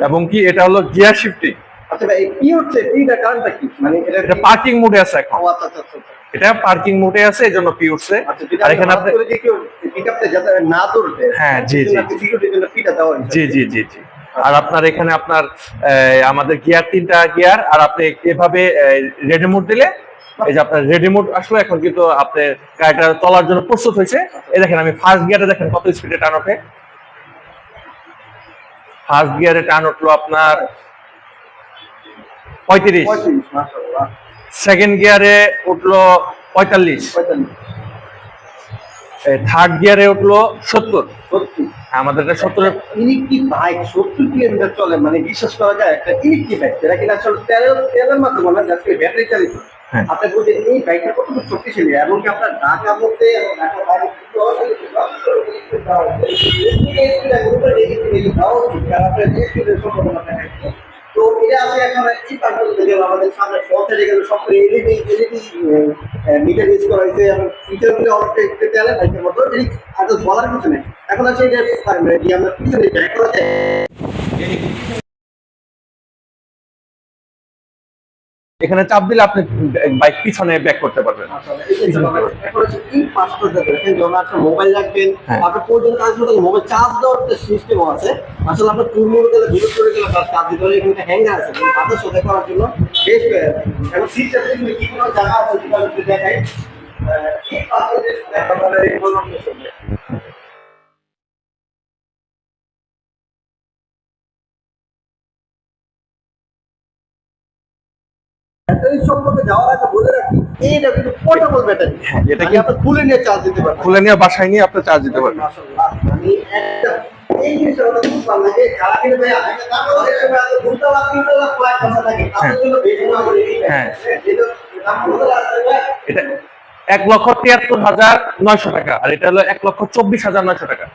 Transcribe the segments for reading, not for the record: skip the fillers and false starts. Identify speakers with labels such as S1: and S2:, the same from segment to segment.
S1: এবং কি এটা হলো গিয়ার শিফটিং।
S2: আচ্ছা ভাই, কি হচ্ছে এইটা কারণটা কি? মানে
S1: এটা পার্কিং মোডে আছে এখন।
S2: আচ্ছা আচ্ছা আচ্ছা।
S1: এটা পার্কিং মোডে আছে, এজন্য পি উঠছে।
S2: আর এখানে আপনি পিকআপতে যাতে না দৌড়ে।
S1: হ্যাঁ জি জি
S2: সিকিউরিটির জন্য ফিটা দেওয়া হয়েছে।
S1: জি জি জি জি। আর আপনার এখানে আপনার আমাদের গিয়ার 3টা গিয়ার, আর আপনি এভাবে রেডি মোড দিলে এই যে আপনার রেডি মোড আসলে এখন কিন্তু আপনি গাড়িটা চলার জন্য প্রস্তুত হয়েছে। এই দেখেন আমি ফার্স্ট গিয়ারে দেখেন কত স্পিডে টান ওঠে। ফার্স্ট গিয়ারে টান উঠলো আপনার 35, সেকেন্ড গিয়ারে উঠলো 45, থার্ড গিয়ারে উঠলো 70। আমাদের এটা 70
S2: ইলেকট্রিক বাইক 70 কিলোমিটার চলে, মানে বিশ্বাস করা যায় একটা ইলেকট্রিক বাইক যেটা কিনা আসলে তেলের মাধ্যমে না, যাতে ব্যাটারি চালিত। আপনি বলছেন এই বাইকটা কতটুকু শক্তিশালী, এবং কি আপনার ঢাকার মধ্যে ঢাকার বাইরে তো এটা আছে এখন এই পার্টগুলো থেকে আমাদের সামনে পথে গেলে সব এলইডি মিটার ইউজ করা হয়েছে, এবং ফিচারগুলো অনেকটা একটু তেলের বাইকের মতো, আর বলার কিছু নেই। এখন আছে এটা আমরা পিছনে ব্যাক করা যায়।
S1: এখানে চাপ দিলে আপনি বাইক পিছনে ব্যাক করতে পারবেন।
S2: মোবাইল রাখবেন, আপনার প্রয়োজন কাজ মতো মোবাইল চার্জ দেওয়ার সিস্টেম আছে। আসলে আপনার টুর মোড গেলে ভিডিও করে গেলে চার্জ দিতে হলে এখানে হ্যাঙ্গার আছে, তাদের সাথে করার জন্য বেশ এবং সিস্টেম কি কোনো জায়গা আছে যেটা দেখাই ব্যাটারি সম্পর্কে যাওয়ার আগে বলে রাখি, এইটা কিন্তু পোর্টেবল ব্যাটারি।
S1: এটা কি
S2: আপনি খুলে নিয়ে চার্জ দিতে পারবেন,
S1: খুলে নিয়ে বাসায় নিয়ে আপনি চার্জ দিতে পারবেন।
S2: আমি একটা এই জিনিসটা কথা খুব ভালো লাগে। যারা কিন্তু ভাই আগে তারপর অনেক সময় আছে দুতলা তিনতলা ফ্ল্যাট কথা থাকে, তাদের জন্য বেশি না করে এই
S1: এটা 1,73,900 টাকা, আর এটা হলো 1,24,900 টাকা।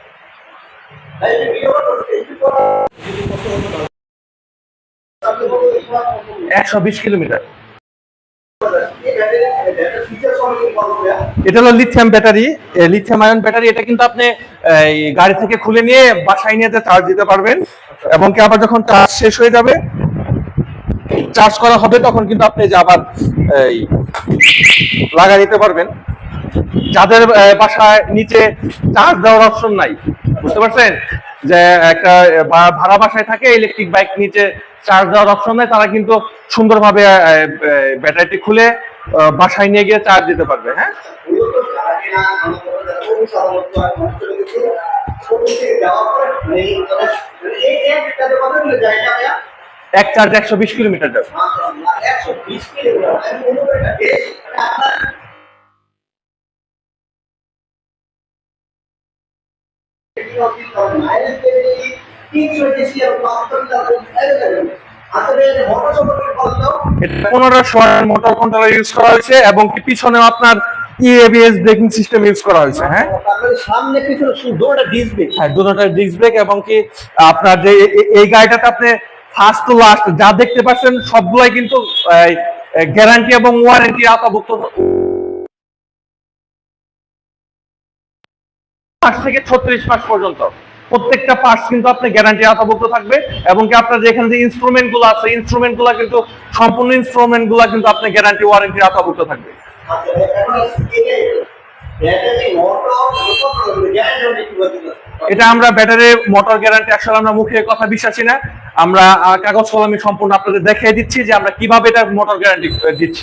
S1: 120 কিলোমিটার। এটা হলো lithium battery, lithium ion battery. এটা কিন্তু আপনি গাড়ি থেকে খুলে নিয়ে বাসায় নিয়ে চার্জ দিতে পারবেন, এবং কি আবার যখন চার্জ শেষ হয়ে যাবে, চার্জ করা হবে, তখন কিন্তু আপনি যে আবার লাগা নিতে পারবেন। যাদের বাসায় নিচে চার্জ দেওয়ার অপশন নাই, বুঝতে পারছেন, যে একটা ভাড়া বাসায় থাকে, ইলেকট্রিক বাইক নিচে চার্জ দেওয়ার অপশন নাই, তারা কিন্তু সুন্দরভাবে ব্যাটারিটি খুলে বাসায় নিয়ে গিয়ে চার্জ দিতে পারবে। হ্যাঁ, এক চার্জ 120 কিলোমিটার যাবে। এটা 1500 মোটর কন্ট্রোলার ইউজ করা হয়েছে, এবং পিছনে আপনার EABS ব্রেকিং সিস্টেম ইউজ করা হয়েছে। হ্যাঁ,
S2: সামনে পিছনে দুটোটা ডিস্ক ব্রেক।
S1: হ্যাঁ, দুটোটা ডিস্ক ব্রেক, এবং কি আপনার যে এই গাড়িটাতে আপনি ফার্স্ট টু লাস্ট যা দেখতে পাচ্ছেন সবগুলাই কিন্তু গ্যারান্টি এবং ওয়ারেন্টি আওতাভুক্ত। 5 থেকে 36 মাস পর্যন্ত প্রত্যেকটা পার্টস কিন্তু আপনি গ্যারান্টি আওতাভুক্ত থাকবে, এবং কি আপনার যে এখানে যে ইনস্ট্রুমেন্ট গুলো আছে, ইনস্ট্রুমেন্ট গুলো কিন্তু সম্পূর্ণ ইনস্ট্রুমেন্ট গুলো কিন্তু আপনি গ্যারান্টি ওয়ারেন্টি আওতাভুক্ত থাকবে। এটা আমরা ব্যাটারি মোটর গ্যারান্টি আসলে আমরা মুখে কথা বিশ্বাসী না, আমরা কাগজ কলমে সম্পূর্ণ আপনাদের দেখিয়ে দিচ্ছি যে আমরা কিভাবে এটা মোটর গ্যারান্টি দিচ্ছি।